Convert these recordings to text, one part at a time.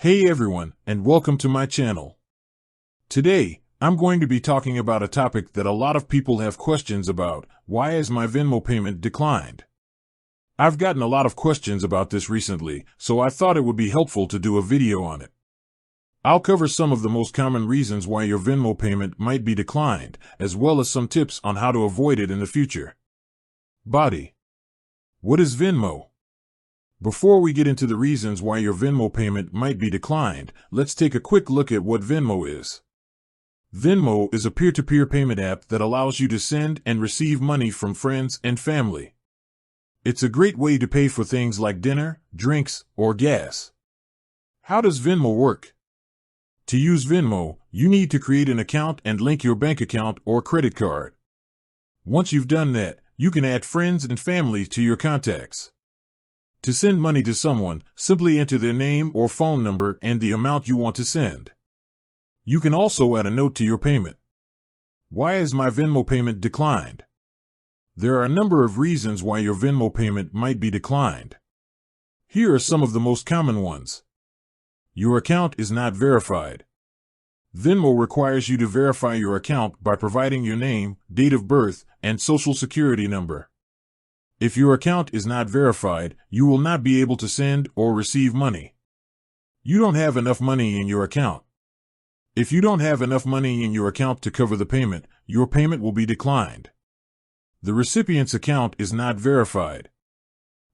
Hey everyone, and welcome to my channel. Today, I'm going to be talking about a topic that a lot of people have questions about. Why has my Venmo payment declined? I've gotten a lot of questions about this recently, so I thought it would be helpful to do a video on it. I'll cover some of the most common reasons why your Venmo payment might be declined, as well as some tips on how to avoid it in the future. Body. What is Venmo? Before we get into the reasons why your Venmo payment might be declined, let's take a quick look at what Venmo is. Venmo is a peer-to-peer payment app that allows you to send and receive money from friends and family. It's a great way to pay for things like dinner, drinks, or gas. How does Venmo work? To use Venmo, you need to create an account and link your bank account or credit card. Once you've done that, you can add friends and family to your contacts. To send money to someone, simply enter their name or phone number and the amount you want to send. You can also add a note to your payment. Why has my Venmo payment declined? There are a number of reasons why your Venmo payment might be declined. Here are some of the most common ones. Your account is not verified. Venmo requires you to verify your account by providing your name, date of birth, and social security number. If your account is not verified, you will not be able to send or receive money. You don't have enough money in your account. If you don't have enough money in your account to cover the payment, your payment will be declined. The recipient's account is not verified.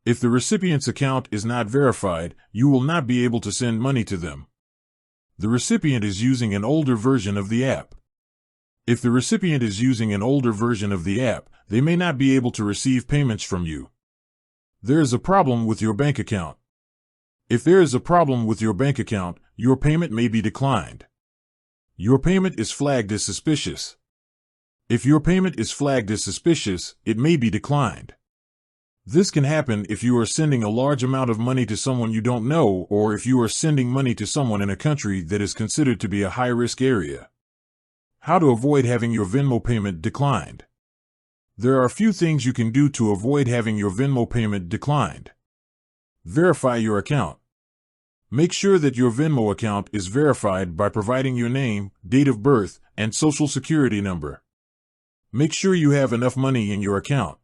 If the recipient's account is not verified, you will not be able to send money to them. The recipient is using an older version of the app. If the recipient is using an older version of the app, they may not be able to receive payments from you. There is a problem with your bank account. If there is a problem with your bank account, your payment may be declined. Your payment is flagged as suspicious. If your payment is flagged as suspicious, it may be declined. This can happen if you are sending a large amount of money to someone you don't know, or if you are sending money to someone in a country that is considered to be a high-risk area. How to avoid having your Venmo payment declined. There are a few things you can do to avoid having your Venmo payment declined. Verify your account. Make sure that your Venmo account is verified by providing your name, date of birth, and social security number. Make sure you have enough money in your account.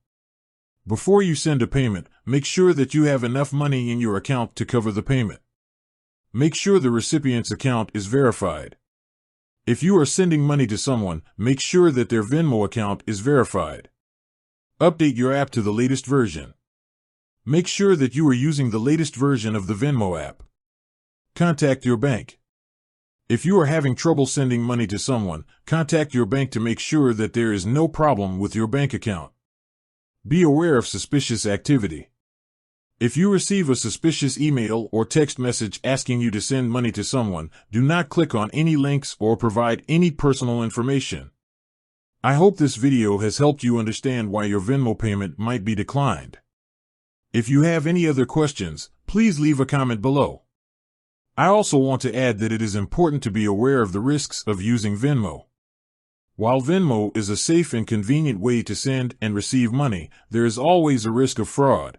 Before you send a payment, make sure that you have enough money in your account to cover the payment. Make sure the recipient's account is verified. If you are sending money to someone, make sure that their Venmo account is verified. Update your app to the latest version. Make sure that you are using the latest version of the Venmo app. Contact your bank. If you are having trouble sending money to someone, contact your bank to make sure that there is no problem with your bank account. Be aware of suspicious activity. If you receive a suspicious email or text message asking you to send money to someone, do not click on any links or provide any personal information. I hope this video has helped you understand why your Venmo payment might be declined. If you have any other questions, please leave a comment below. I also want to add that it is important to be aware of the risks of using Venmo. While Venmo is a safe and convenient way to send and receive money, there is always a risk of fraud.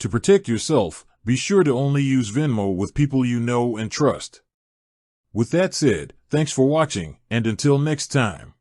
To protect yourself, be sure to only use Venmo with people you know and trust. With that said, thanks for watching, and until next time.